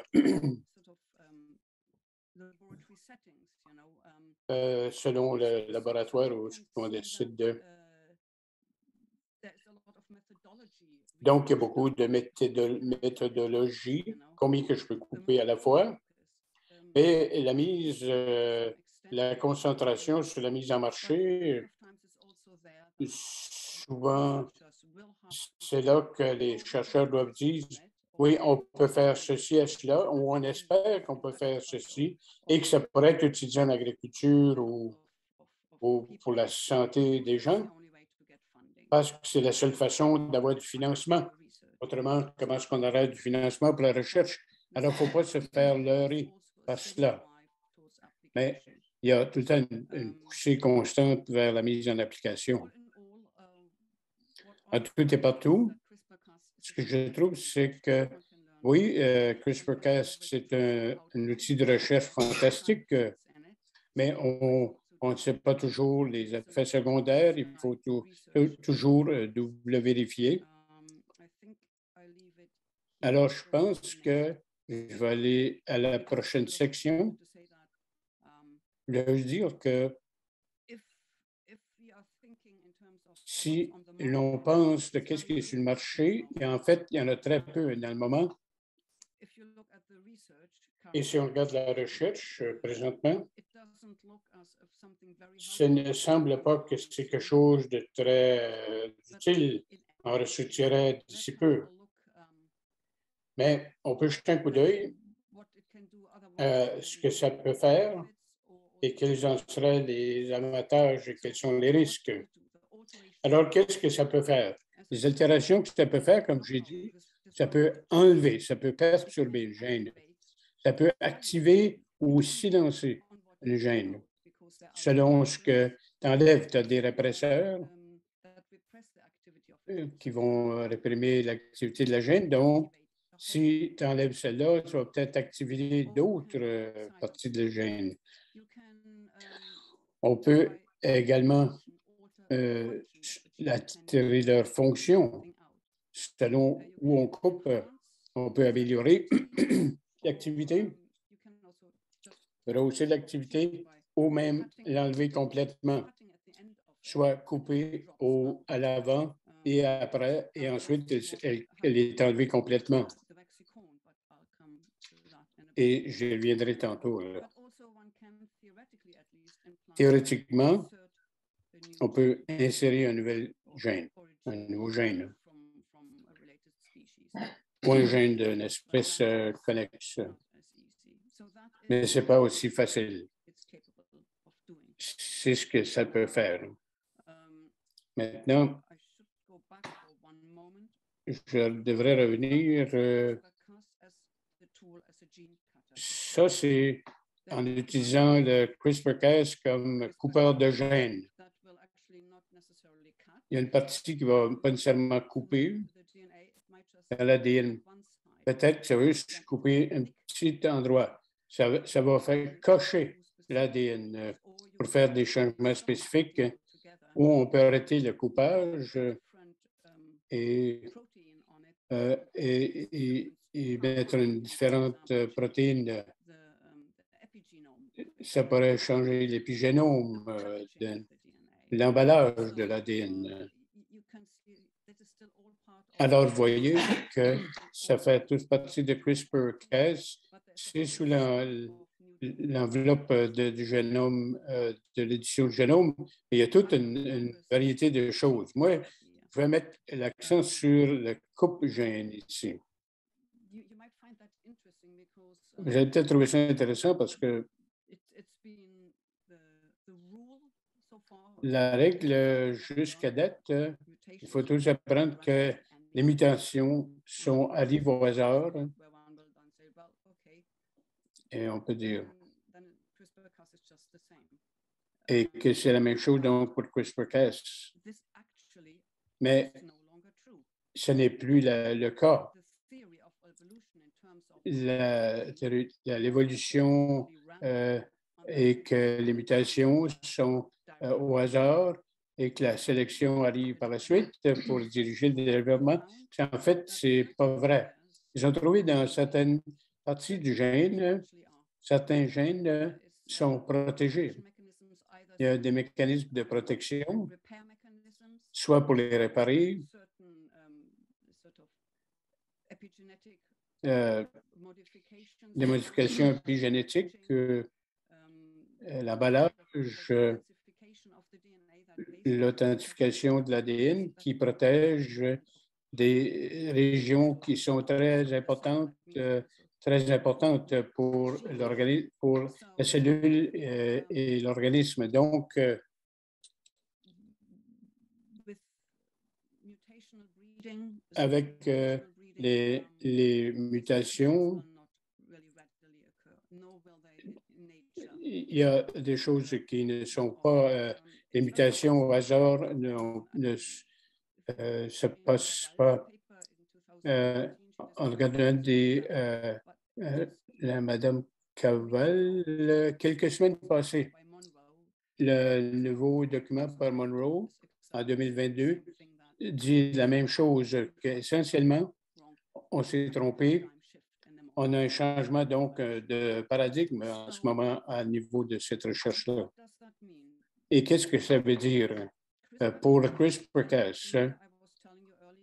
Selon le laboratoire où on décide de... Donc, il y a beaucoup de méthodologies, combien que je peux couper à la fois. Et la concentration sur la mise en marché, souvent, c'est là que les chercheurs doivent dire, oui, on peut faire ceci à cela, ou on espère qu'on peut faire ceci, et que ça pourrait être utilisé en agriculture ou pour la santé des gens, parce que c'est la seule façon d'avoir du financement. Autrement, comment est-ce qu'on aurait du financement pour la recherche? Alors, il ne faut pas se faire leurrer par cela. Mais il y a tout le temps une poussée constante vers la mise en application. À tout et partout, ce que je trouve, c'est que oui, CRISPR-Cas, c'est un outil de recherche fantastique, mais on ne sait pas toujours les effets secondaires. Il faut toujours le vérifier. Alors, je pense que je vais aller à la prochaine section. Je veux dire que si l'on pense de qu'est-ce qui est sur le marché, et en fait, il y en a très peu dans le moment. Et si on regarde la recherche présentement, ce ne semble pas que c'est quelque chose de très utile. On ressortirait d'ici peu. Mais on peut jeter un coup d'œil à ce que ça peut faire et quels en seraient les avantages et quels sont les risques. Alors, qu'est-ce que ça peut faire? Les altérations que ça peut faire, comme j'ai dit, ça peut enlever, ça peut perturber une gène. Ça peut activer ou silencer une gène. Selon ce que tu enlèves, tu as des répresseurs qui vont réprimer l'activité de la gène. Donc, si tu enlèves celle-là, tu vas peut-être activer d'autres parties de la gène. On peut également altérer leur fonction. Selon où on coupe, on peut améliorer l'activité, rehausser l'activité ou même l'enlever complètement, soit couper à l'avant et après, et ensuite elle est enlevée complètement. Et je reviendrai tantôt. Théoriquement, on peut insérer un nouveau gène, ou un gène d'une espèce connexe. Mais ce n'est pas aussi facile. C'est ce que ça peut faire. Maintenant, je devrais revenir. Ça, c'est en utilisant le CRISPR-Cas comme coupeur de gènes. Il y a une partie qui ne va pas nécessairement couper dans l'ADN. Peut-être que ça va juste couper un petit endroit. Ça va faire cocher l'ADN pour faire des changements spécifiques où on peut arrêter le coupage et mettre une différente protéine. Ça pourrait changer l'épigénome de l'emballage de l'ADN. Alors, vous voyez que ça fait toute partie de CRISPR-Cas. C'est sous l'enveloppe du génome, de l'édition du génome. Et il y a toute une variété de choses. Moi, je vais mettre l'accent sur le coupe-gène ici. Vous allez peut-être trouver ça intéressant parce que la règle jusqu'à date, il faut tous apprendre que les mutations arrivent au hasard. Et on peut dire. Et que c'est la même chose donc pour CRISPR-Cas. Mais ce n'est plus le cas. L'évolution et que les mutations sont au hasard et que la sélection arrive par la suite pour diriger le développement. En fait, ce n'est pas vrai. Ils ont trouvé dans certaines parties du gène, certains gènes sont protégés. Il y a des mécanismes de protection, soit pour les réparer, des modifications épigénétiques, l'emballage, l'authentification de l'ADN qui protège des régions qui sont très importantes pour la cellule et l'organisme. Donc, avec les mutations, il y a des choses qui ne sont pas, les mutations au hasard ne se passent pas. En regardant la Madame Caval, quelques semaines passées, le nouveau document par Monroe en 2022 dit la même chose, qu'essentiellement, on s'est trompé. On a un changement donc de paradigme en ce moment à niveau de cette recherche-là. Et qu'est-ce que ça veut dire pour le CRISPR-Cas?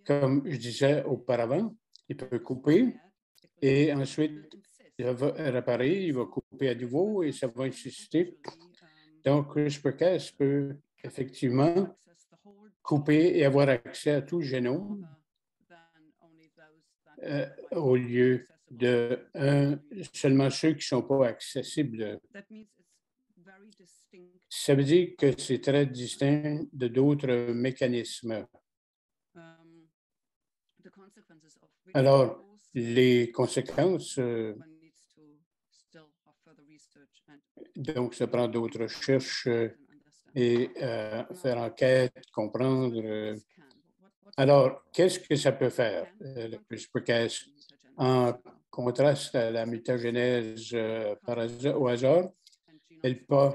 Comme je disais auparavant, il peut couper et ensuite il va réparer, il va couper à nouveau et ça va insister. Donc, CRISPR-Cas peut effectivement couper et avoir accès à tout le génome au lieu de seulement ceux qui ne sont pas accessibles. Ça veut dire que c'est très distinct de d'autres mécanismes. Alors, les conséquences, donc ça prend d'autres recherches et faire enquête, comprendre. Alors, qu'est-ce que ça peut faire, le CRISPR-Cas, en contraste à la mutagénèse au hasard? Elle peut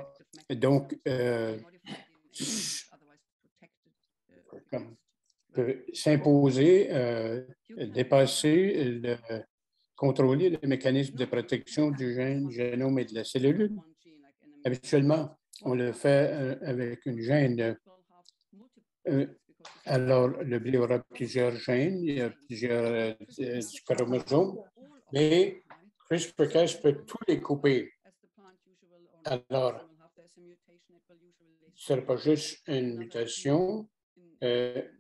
s'imposer, dépasser, contrôler le mécanisme de protection du génome et de la cellule. Habituellement, on le fait avec une gène. Alors, le blé aura plusieurs gènes, il y a plusieurs chromosomes, mais CRISPR-Cas peut tous les couper. Alors, ce n'est pas juste une mutation. Peut-être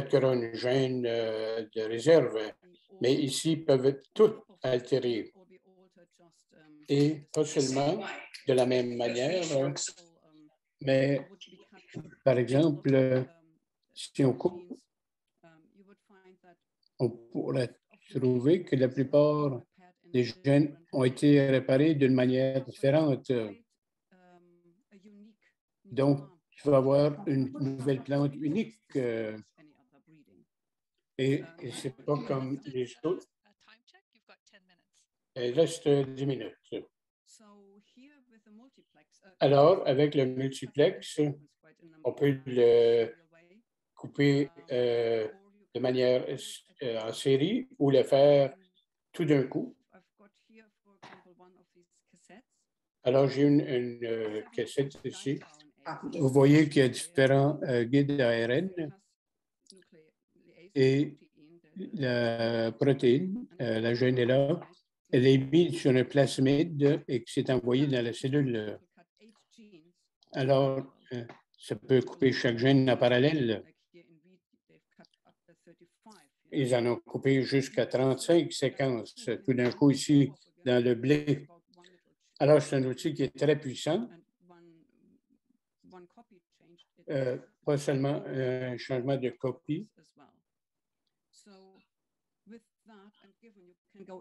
qu'il y aura une gène de réserve, mais ici, ils peuvent tout altérer. Et pas seulement de la même manière, mais par exemple, si on coupe, on pourrait trouver que la plupart des gènes ont été réparés d'une manière différente. Donc, il va avoir une nouvelle plante unique. Et ce n'est pas comme les autres. Il reste 10 minutes. Alors, avec le multiplex, on peut le couper de manière en série ou le faire tout d'un coup. Alors, j'ai une cassette ici. Vous voyez qu'il y a différents guides ARN et la protéine, la gène est là. Elle est mise sur un plasmide et qui s'est envoyée dans la cellule. Alors, ça peut couper chaque gène en parallèle. Ils en ont coupé jusqu'à 35 séquences, tout d'un coup ici, dans le blé. Alors, c'est un outil qui est très puissant. Pas seulement un changement de copie.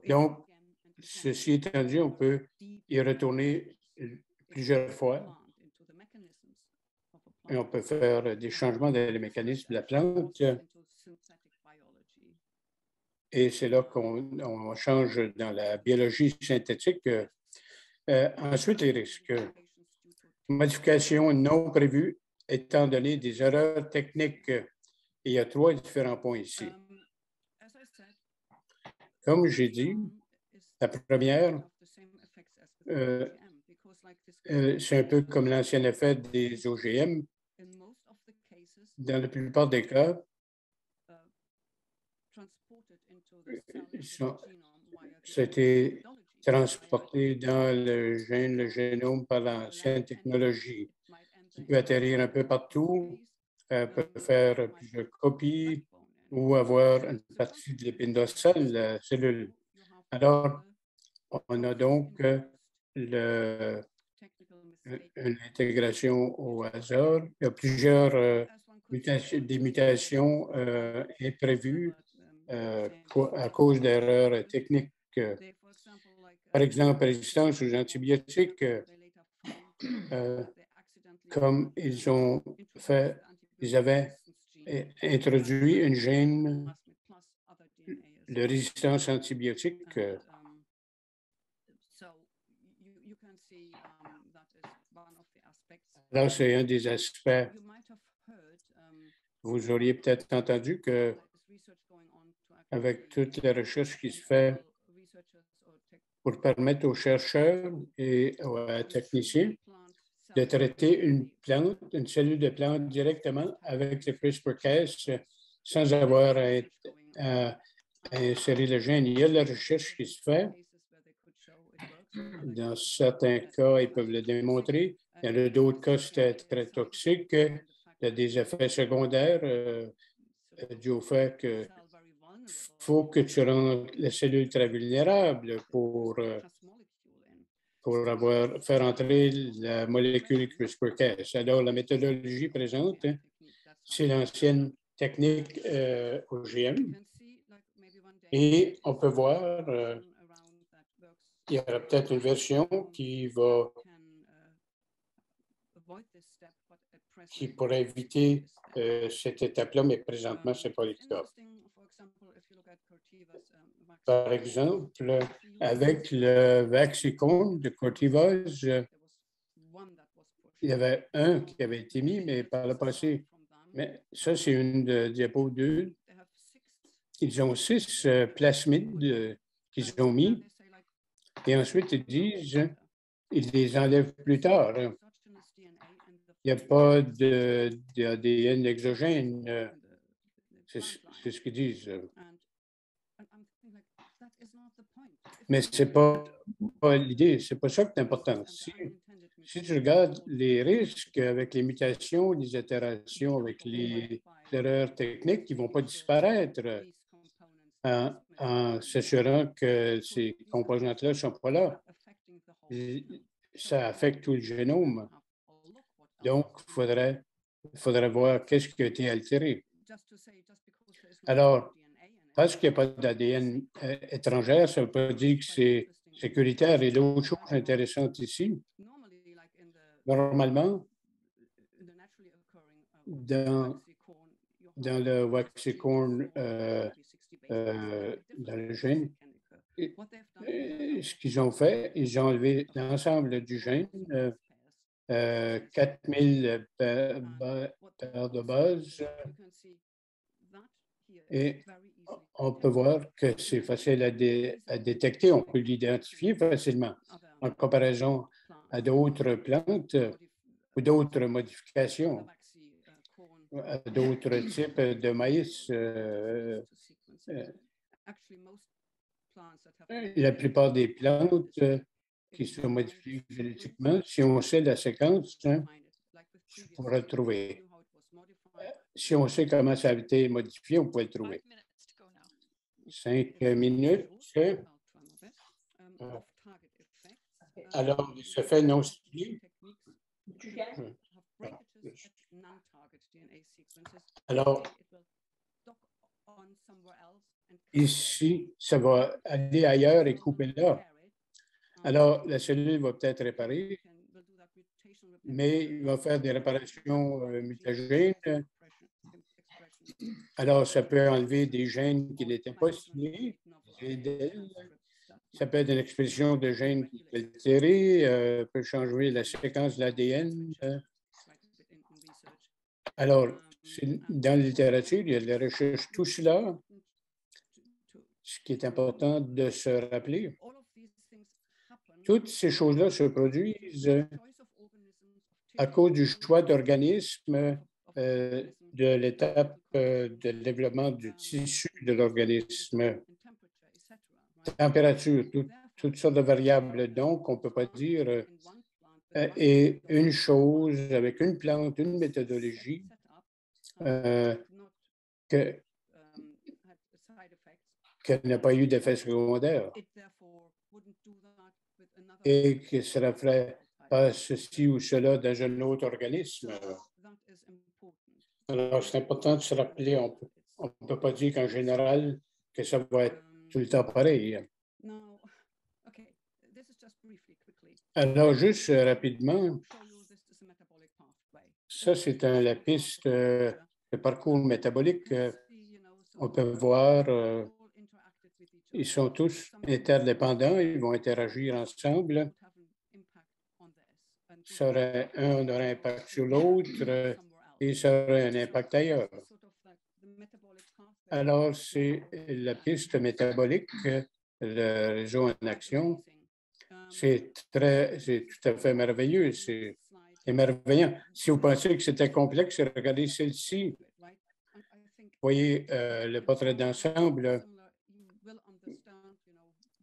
Donc, ceci étant dit, on peut y retourner plusieurs fois et on peut faire des changements dans les mécanismes de la plante. Et c'est là qu'on change dans la biologie synthétique. Ensuite, les risques. Modifications non prévues étant donné des erreurs techniques. Il y a 3 différents points ici. Comme j'ai dit, la première, c'est un peu comme l'ancien effet des OGM. Dans la plupart des cas, ça a été transporté dans le génome par l'ancienne technologie. Il peut atterrir un peu partout, peut faire plusieurs copies ou avoir une partie de l'épine dorsale, la cellule. Alors, on a donc l'intégration au hasard. Il y a plusieurs mutations imprévues à cause d'erreurs techniques. Par exemple, résistance aux antibiotiques, comme ils avaient introduit une gène de résistance antibiotique. Là, c'est un des aspects. Vous auriez peut-être entendu que avec toute la recherche qui se fait pour permettre aux chercheurs et aux techniciens de traiter une plante, une cellule de plante directement avec le CRISPR-Cas sans avoir à insérer le gène. Il y a de la recherche qui se fait. Dans certains cas, ils peuvent le démontrer. Il y en a d'autres cas, c'était très toxique. Il y a des effets secondaires dus au fait que faut que tu rendes la cellule très vulnérable pour faire entrer la molécule CRISPR-Cas. Alors, la méthodologie présente, c'est l'ancienne technique OGM. Et on peut voir, il y aura peut-être une version qui pourrait éviter cette étape-là, mais présentement, ce n'est pas le cas. Par exemple, avec le Vaxicon de Cortivus, il y avait un qui avait été mis, mais par le passé. Mais ça, c'est une de diapo 2. Ils ont 6 plasmides qu'ils ont mis. Et ensuite, ils disent, ils les enlèvent plus tard. Il n'y a pas d'ADN exogène. C'est ce qu'ils disent. Mais ce n'est pas l'idée, ce n'est pas ça qui est important. Si tu regardes les risques avec les mutations, les itérations, avec les erreurs techniques qui ne vont pas disparaître en s'assurant que ces composantes-là ne sont pas là, ça affecte tout le génome. Donc, il faudrait voir qu'est-ce qui a été altéré. Alors, parce qu'il n'y a pas d'ADN étrangère, ça ne veut pas dire que c'est sécuritaire. Et l'autre chose intéressante ici, normalement, dans le Vaxicorn, dans le gène, ce qu'ils ont fait, ils ont enlevé l'ensemble du gène, 4000 paires de bases, et on peut voir que c'est facile à détecter, on peut l'identifier facilement en comparaison à d'autres plantes ou d'autres modifications, à d'autres types de maïs. La plupart des plantes qui sont modifiées génétiquement, si on sait la séquence, on pourra le trouver. Si on sait comment ça a été modifié, on peut le trouver. 5 minutes. Alors, ce fait non ciblé. Alors, ici, ça va aller ailleurs et couper là. Alors, la cellule va peut-être réparer, mais il va faire des réparations mutagènes. Alors, ça peut enlever des gènes qui n'étaient pas signés. Ça peut être une expression de gènes qui est altérée, peut changer la séquence de l'ADN. Alors, dans la littérature, il y a de la recherche, tout cela. Ce qui est important de se rappeler, toutes ces choses-là se produisent à cause du choix d'organismes de l'étape de développement du tissu de l'organisme, température, toutes sortes de variables. Donc, on ne peut pas dire et une chose avec une plante, une méthodologie qu'elle n'a pas eu d'effet secondaire et que cela ferait pas ceci ou cela dans un autre organisme. Alors, c'est important de se rappeler, on ne peut pas dire qu'en général, que ça va être tout le temps pareil. Alors, juste rapidement, ça, c'est la piste, le parcours métabolique. On peut voir, ils sont tous interdépendants, ils vont interagir ensemble. Un aura un impact sur l'autre et ça aura un impact ailleurs. Alors, c'est la piste métabolique, le réseau en action. C'est tout à fait merveilleux, c'est émerveillant. Si vous pensez que c'était complexe, regardez celle-ci. Vous voyez le portrait d'ensemble,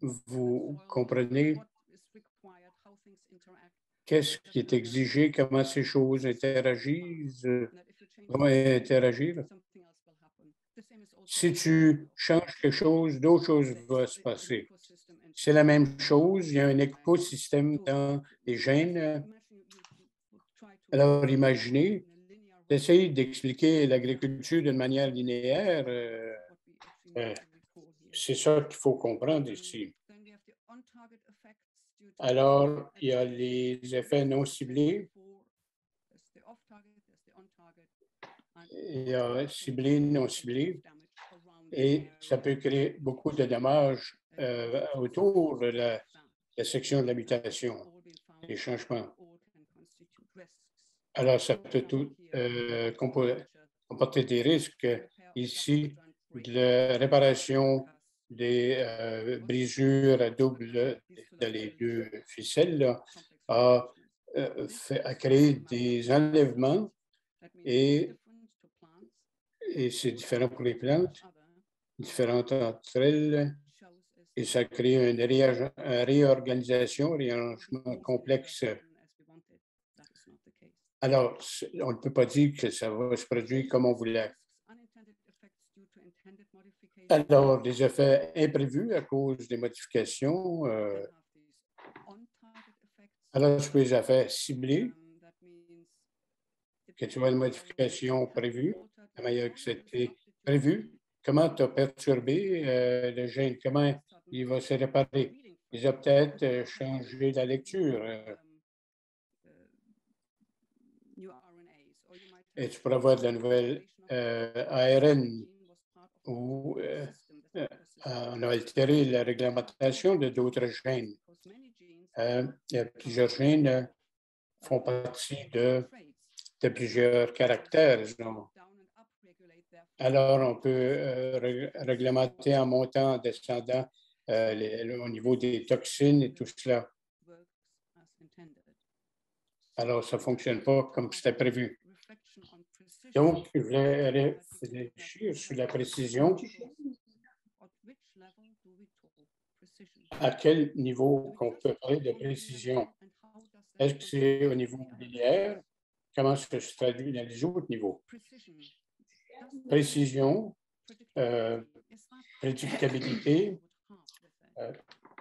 vous comprenez qu'est-ce qui est exigé, comment ces choses interagissent, vont interagir. Si tu changes quelque chose, d'autres choses vont se passer. C'est la même chose, il y a un écosystème dans les gènes. Alors, imaginez, d'essayer d'expliquer l'agriculture d'une manière linéaire, c'est ça qu'il faut comprendre ici. Alors, il y a les effets non ciblés. Il y a ciblé, non ciblé. Et ça peut créer beaucoup de dommages autour de la section de la mutation, les changements. Alors, ça peut tout comporter des risques. Ici, de la réparation des brisures à double dans les deux ficelles là, a créé des enlèvements et c'est différent pour les plantes, différentes entre elles, et ça crée une réorganisation, un réarrangement complexe. Alors, on ne peut pas dire que ça va se produire comme on voulait. Alors, des effets imprévus à cause des modifications. Alors, je peux les effets ciblés, que tu vois une modification prévue, la manière que c'était prévu. Comment tu as perturbé le gène? Comment il va se réparer? Ils ont peut-être changé la lecture. Et tu pourras avoir de la nouvelle ARN où on a altéré la réglementation de d'autres gènes. Il y a plusieurs gènes qui font partie de plusieurs caractères. Alors, on peut réglementer en montant, en descendant au niveau des toxines et tout cela. Alors, ça ne fonctionne pas comme c'était prévu. Donc, je voulais réfléchir sur la précision. À quel niveau qu'on peut parler de précision? Est-ce que c'est au niveau linéaire? Comment ça se traduit dans les autres niveaux? Précision, prédictabilité,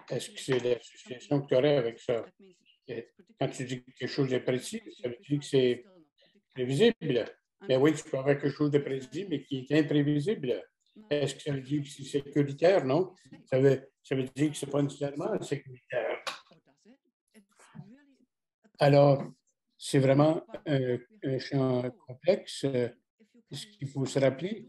est-ce que c'est l'association que tu aurais avec ça? Quand tu dis que quelque chose est précis, ça veut dire que c'est prévisible. Mais oui, tu peux avoir quelque chose de précis, mais qui est imprévisible. Est-ce que ça veut dire que c'est sécuritaire? Non. Ça veut dire que ce n'est pas nécessairement sécuritaire. Alors, c'est vraiment un champ complexe. Ce qu'il faut se rappeler,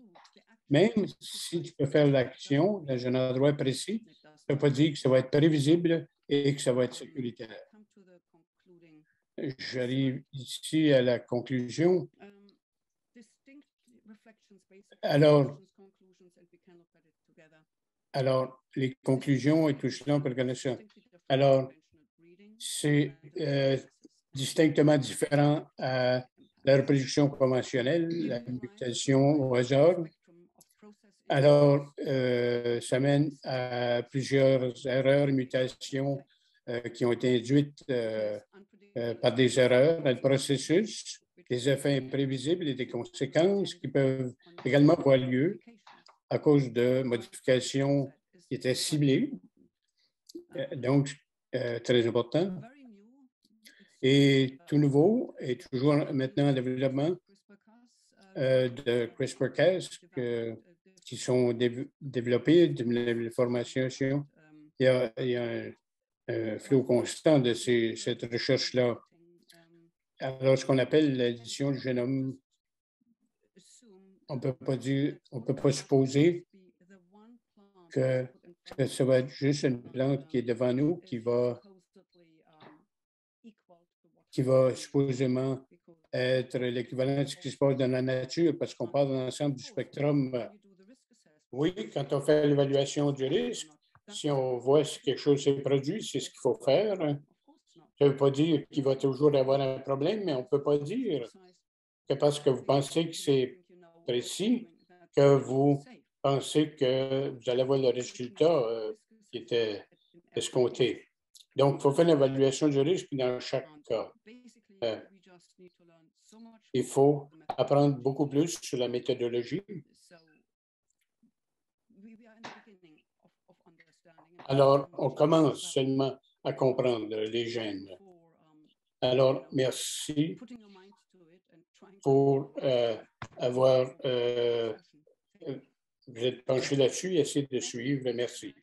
même si tu peux faire l'action dans un endroit précis, ça ne veut pas dire que ça va être prévisible et que ça va être sécuritaire. J'arrive ici à la conclusion. Alors, les conclusions et tout cela, on peut regarder ça. Alors, c'est distinctement différent à la reproduction conventionnelle, la mutation au hasard. Alors, ça mène à plusieurs erreurs, mutations qui ont été induites par des erreurs dans le processus, des effets imprévisibles et des conséquences qui peuvent également avoir lieu à cause de modifications qui étaient ciblées. Donc, très important. Et tout nouveau et toujours maintenant en développement de CRISPR-Cas qui sont développés de l'information. Il y a flot constant de cette recherche-là. Alors, ce qu'on appelle l'édition du génome, on ne peut pas supposer que ça va être juste une plante qui est devant nous qui va supposément être l'équivalent de ce qui se passe dans la nature, parce qu'on parle de l'ensemble du spectrum. Oui, quand on fait l'évaluation du risque, si on voit si quelque chose s'est produit, c'est ce qu'il faut faire. Ça ne veut pas dire qu'il va toujours avoir un problème, mais on ne peut pas dire que parce que vous pensez que c'est précis, que vous pensez que vous allez avoir le résultat qui était escompté. Donc, il faut faire l'évaluation du risque dans chaque cas. Il faut apprendre beaucoup plus sur la méthodologie. Alors, on commence seulement à comprendre les gènes. Alors, merci pour avoir... vous êtes penché là-dessus et essayé de suivre. Merci.